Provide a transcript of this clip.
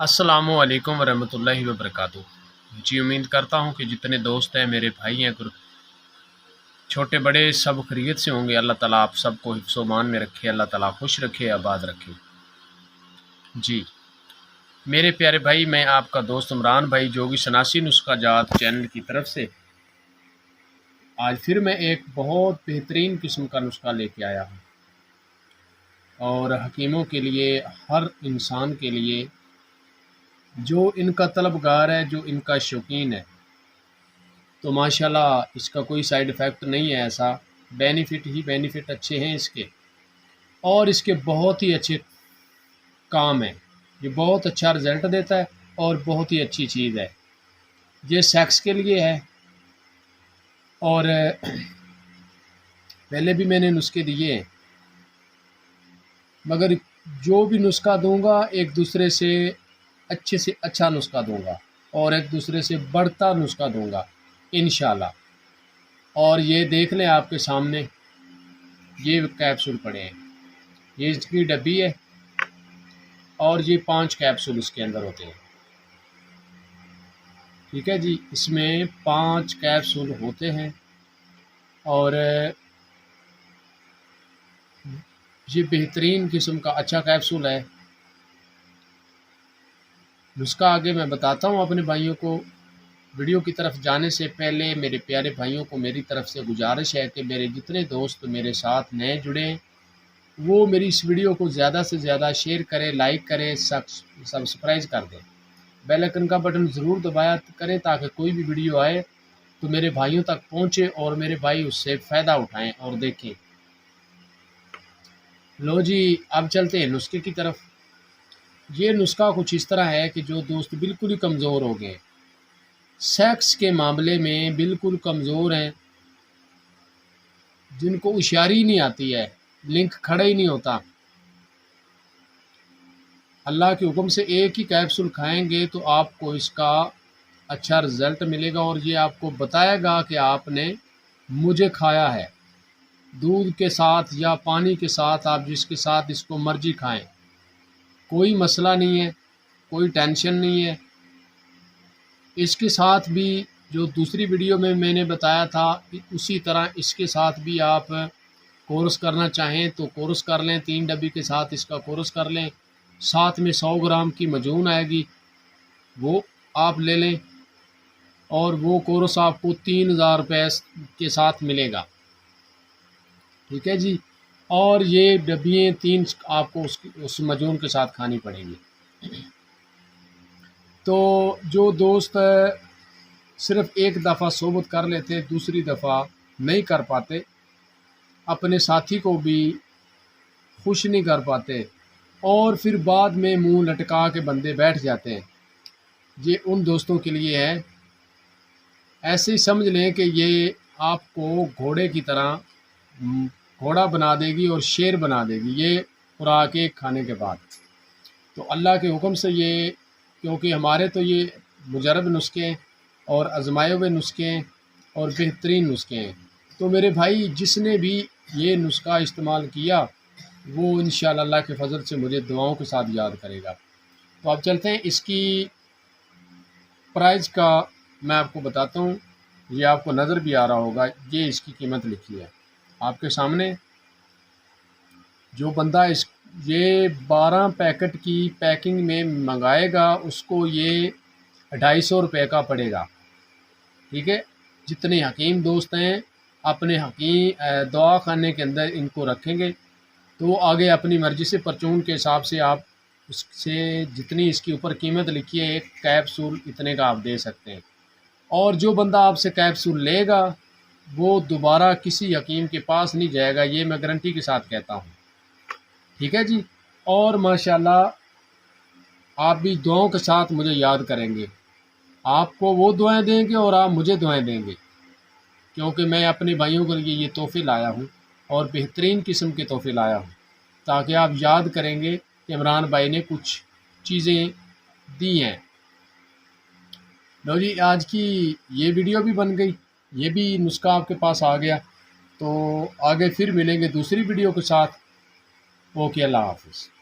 السلام علیکم ورحمۃ اللہ وبرکاتہ۔ جی امید کرتا ہوں کہ جتنے دوست ہیں، میرے بھائی ہیں، چھوٹے بڑے، سب خیریت سے ہوں گے۔ اللہ تعالیٰ آپ سب کو حفظ و امان میں رکھے، اللہ تعالیٰ خوش رکھے، آباد رکھے۔ جی میرے پیارے بھائی، میں آپ کا دوست عمران بھائی جوگی شناسی نسخہ جات چینل کی طرف سے آج پھر میں ایک بہت بہترین قسم کا نسخہ لے کے آیا ہوں، اور حکیموں کے لیے، ہر انسان کے لیے جو ان کا طلبگار ہے، جو ان کا شوقین ہے، تو ماشاءاللہ اس کا کوئی سائیڈ افیکٹ نہیں ہے ایسا، بینیفٹ ہی بینیفٹ اچھے ہیں اس کے، اور اس کے بہت ہی اچھے کام ہیں۔ یہ بہت اچھا رزلٹ دیتا ہے اور بہت ہی اچھی چیز ہے۔ یہ سیکس کے لیے ہے، اور پہلے بھی میں نے نسخے دیے ہیں، مگر جو بھی نسخہ دوں گا ایک دوسرے سے اچھا نسخہ دوں گا، اور ایک دوسرے سے بڑھتا نسخہ دوں گا انشاءاللہ۔ اور یہ دیکھ لیں آپ کے سامنے، یہ کیپسول پڑے ہیں، یہ اس کی ڈبی ہے، اور یہ 5 کیپسول اس کے اندر ہوتے ہیں۔ ٹھیک ہے جی، اس میں 5 کیپسول ہوتے ہیں، اور یہ بہترین قسم کا اچھا کیپسول ہے۔ نسخہ آگے میں بتاتا ہوں اپنے بھائیوں کو۔ ویڈیو کی طرف جانے سے پہلے میرے پیارے بھائیوں کو میری طرف سے گزارش ہے کہ میرے جتنے دوست میرے ساتھ نئے جڑے ہیں، وہ میری اس ویڈیو کو زیادہ سے زیادہ شیئر کریں، لائک کریں، سبسکرائب کر دیں، بیل آئیکن کا بٹن ضرور دبایا کریں تاکہ کوئی بھی ویڈیو آئے تو میرے بھائیوں تک پہنچے اور میرے بھائی اس سے فائدہ اٹھائیں اور دیکھیں۔ لو جی، اب چلتے ہیں نسخے کی طرف۔ یہ نسخہ کچھ اس طرح ہے کہ جو دوست بالکل ہی کمزور ہو گئے، سیکس کے معاملے میں بالکل کمزور ہیں، جن کو ہوشیاری نہیں آتی ہے، لنک کھڑا ہی نہیں ہوتا، اللہ کے حکم سے ایک ہی کیپسول کھائیں گے تو آپ کو اس کا اچھا رزلٹ ملے گا، اور یہ آپ کو بتائے گا کہ آپ نے مجھے کھایا ہے۔ دودھ کے ساتھ یا پانی کے ساتھ، آپ جس کے ساتھ اس کو مرضی کھائیں، کوئی مسئلہ نہیں ہے، کوئی ٹینشن نہیں ہے۔ اس کے ساتھ بھی جو دوسری ویڈیو میں میں نے بتایا تھا، اسی طرح اس کے ساتھ بھی آپ کورس کرنا چاہیں تو کورس کر لیں، 3 ڈبی کے ساتھ اس کا کورس کر لیں، ساتھ میں 100 گرام کی مجون آئے گی، وہ آپ لے لیں، اور وہ کورس آپ کو 3000 روپے کے ساتھ ملے گا۔ ٹھیک ہے جی، اور یہ ڈبیاں 3 آپ کو اس مجون کے ساتھ کھانی پڑیں گی۔ تو جو دوست صرف ایک دفعہ صحبت کر لیتے، دوسری دفعہ نہیں کر پاتے، اپنے ساتھی کو بھی خوش نہیں کر پاتے، اور پھر بعد میں منہ لٹکا کے بندے بیٹھ جاتے ہیں، یہ ان دوستوں کے لیے ہے۔ ایسے ہی سمجھ لیں کہ یہ آپ کو گھوڑے کی طرح گھوڑا بنا دے گی اور شیر بنا دے گی، یہ خوراک کھانے کے بعد۔ تو اللہ کے حکم سے یہ، کیونکہ ہمارے تو یہ مجرب نسخے ہیں اور آزمائے ہوئے نسخے ہیں اور بہترین نسخے ہیں، تو میرے بھائی جس نے بھی یہ نسخہ استعمال کیا وہ انشاءاللہ اللہ کے فضل سے مجھے دعاؤں کے ساتھ یاد کرے گا۔ تو اب چلتے ہیں اس کی پرائز کا میں آپ کو بتاتا ہوں، یہ آپ کو نظر بھی آ رہا ہوگا، یہ اس کی قیمت لکھی ہے آپ کے سامنے۔ جو بندہ یہ 12 پیکٹ کی پیکنگ میں منگائے گا، اس کو یہ 250 روپے کا پڑے گا۔ ٹھیک ہے، جتنے حکیم دوست ہیں اپنے حکیم دعا خانے کے اندر ان کو رکھیں گے، تو وہ آگے اپنی مرضی سے پرچون کے حساب سے آپ اس سے جتنی اس کے اوپر قیمت لکھی ہے، ایک کیپسول اتنے کا آپ دے سکتے ہیں۔ اور جو بندہ آپ سے کیپسول لے گا وہ دوبارہ کسی حکیم کے پاس نہیں جائے گا، یہ میں گارنٹی کے ساتھ کہتا ہوں۔ ٹھیک ہے جی، اور ماشاءاللہ آپ بھی دعاؤں کے ساتھ مجھے یاد کریں گے، آپ کو وہ دعائیں دیں گے اور آپ مجھے دعائیں دیں گے، کیونکہ میں اپنے بھائیوں کے لیے یہ تحفے لایا ہوں، اور بہترین قسم کے تحفے لایا ہوں، تاکہ آپ یاد کریں گے کہ عمران بھائی نے کچھ چیزیں دی ہیں۔ لو جی، آج کی یہ ویڈیو بھی بن گئی، یہ بھی نسخہ آپ کے پاس آ گیا، تو آگے پھر ملیں گے دوسری ویڈیو کے ساتھ۔ اوکے، اللہ حافظ۔